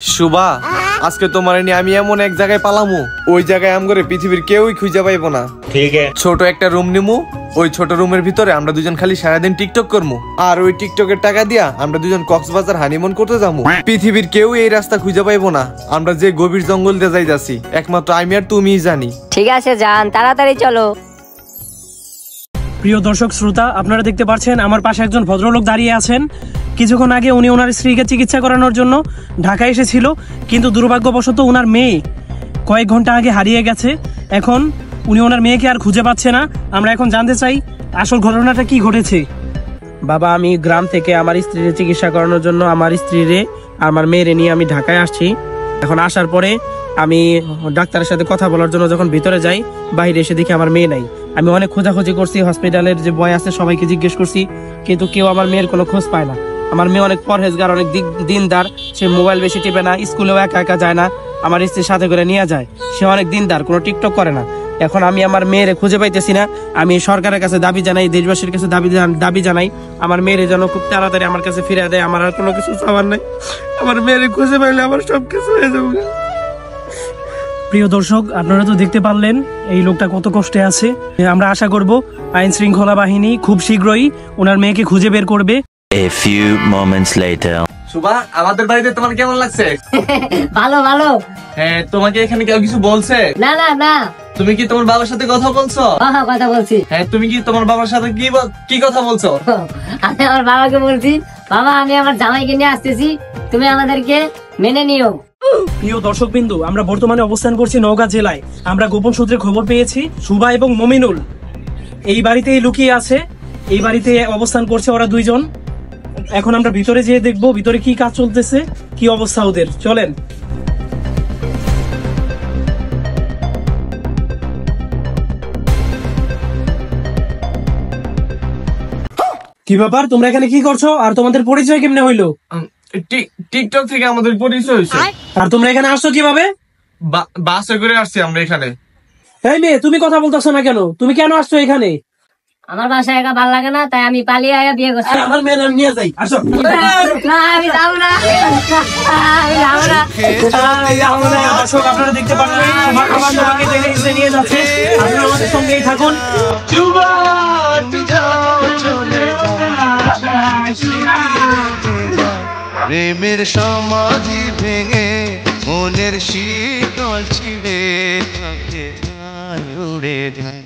শুভা, আজকে তোমার নিয়ে আমি এমন এক জায়গায় পালামু, ওই জায়গায় আমগরে পৃথিবীর কেউই খুঁজে পাইবো না। ঠিক আছে। ছোট একটা রুম নিমু, ওই ছোট রুমের ভিতরে আমরা দুজন খালি সারাদিন টিকটক করবো, আর ওই টিকটকের টাকা দিয়া আমরা দুজন কক্সবাজার হানিমুন করতে যাবো। পৃথিবীর কেউ এই রাস্তা খুঁজে পাইবো না, আমরা যে গভীর জঙ্গল দিয়ে যাইতাছি একমাত্র আমি আর তুমিই জানি। ঠিক আছে যান, তাড়াতাড়ি চলো। প্রিয় দর্শক শ্রোতা, আপনারা দেখতে পাচ্ছেন আমার পাশে একজন ভদ্রলোক দাঁড়িয়ে আছেন। কিছুক্ষণ আগে উনি ওনার স্ত্রীকে চিকিৎসা করানোর জন্য ঢাকায় এসেছিল, কিন্তু দুর্ভাগ্যবশত ওনার মেয়ে কয়েক ঘন্টা আগে হারিয়ে গেছে। এখন উনি ওনার মেয়েকে আর খুঁজে পাচ্ছে না। আমরা এখন জানতে চাই আসল ঘটনাটা কি ঘটেছে। বাবা, আমি গ্রাম থেকে আমার স্ত্রীর চিকিৎসা করানোর জন্য আমার স্ত্রীরে আমার মেয়েরে নিয়ে আমি ঢাকায় আসছি। এখন আসার পরে আমি ডাক্তারের সাথে কথা বলার জন্য যখন ভিতরে যাই, বাইরে এসে দেখি আমার মেয়ে নাই। আমি অনেক খোঁজাখুঁজি করছি, হসপিটালের যে বয় আছে সবাইকে জিজ্ঞেস করছি, কিন্তু কেউ আমার মেয়ের কোনো খোঁজ পায় না। আমার মেয়ে অনেক পরহেজগার, অনেক দিনদার, সে মোবাইল বেশি টিপে না, স্কুলেও একা একা যায় না, আমার স্ত্রীর সাথে করে নিয়ে যায়। সে অনেক দিনদার, কোনো টিকটক করে না। এখন আমি আমার মেয়েরে খুঁজে পাইতেছি না। আমি সরকারের কাছে দাবি জানাই, দেশবাসীর কাছে দাবি জানাই আমার মেয়েরে যেন খুব তাড়াতাড়ি আমার কাছে ফিরে দেয়। আমার আর কোনো কিছু চাওয়ার নাই, আমার মেয়েরে খুঁজে পাইলে আমার সব কিছু হয়ে যাবে। প্রিয় দর্শক, আপনারা তো দেখতে পারলেন এই লোকটা কত কষ্টে আছে। আমরা আশা করব আইন শৃঙ্খলা বাহিনী খুব শীঘ্রই ওনার মেয়েকে খুঁজে বের করবে। A few moments later. Shubha, আমাদের বাড়িতে তোমার কেমন লাগছে? ভালো ভালো। হ্যাঁ, তোমাকে এখানে কেউ কিছু বলছে? না না না। তুমি কি তোমার বাবার সাথে কথা বলছো? হ্যাঁ, কথা বলছি। হ্যাঁ, তুমি কি তোমার বাবার সাথে কি কথা বলছো? আমি আমার বাবাকে বলছি, বাবা আমি আমার জামাইকে নিয়ে আসতেছি, তুমি আমাদেরকে মেনে নিও। প্রিয় দর্শকবৃন্দ, আমরা বর্তমানে অবস্থান করছি নওগাঁ জেলায়। আমরা গোপন সূত্রে খবর পেয়েছি শুভা এবং মমিনুল এই বাড়িতেই লুকিয়ে আছে, এই বাড়িতে অবস্থান করছে ওরা দুইজন। এখন আমরা ভিতরে যেয়ে দেখবো ভিতরে কি কাজ চলতেছে, কি অবস্থা ওদের। চলেন। কি ব্যাপার, তোমরা এখানে কি করছো আর তোমাদের পরিচয় কেমনে হইলো? টিকটক থেকে আমাদের পরিচয় হয়েছে। আর তোমরা এখানে আসছো কিভাবে? বাসে করে আসছি আমরা এখানে। এই মেয়ে, তুমি কথা বলতেছো না কেন? তুমি কেন আসছো এখানে? আমার বাসায় একা ভালো লাগে না, তাই আমি পালিয়ে আয়া বিয়ে করছি। আমার মেয়ের নিয়ে যাই, আসো। না আমি যাবো না, আমি যাবো না। দর্শক, আপনারা দেখতে পাচ্ছেন আমার তোমাকে নিয়ে যাচ্ছে। আপনারা আমাদের সঙ্গেই থাকুন। প্রেমের সমাধি ভেঙে মনের শীতল ছিঁড়ে উড়ে যায়।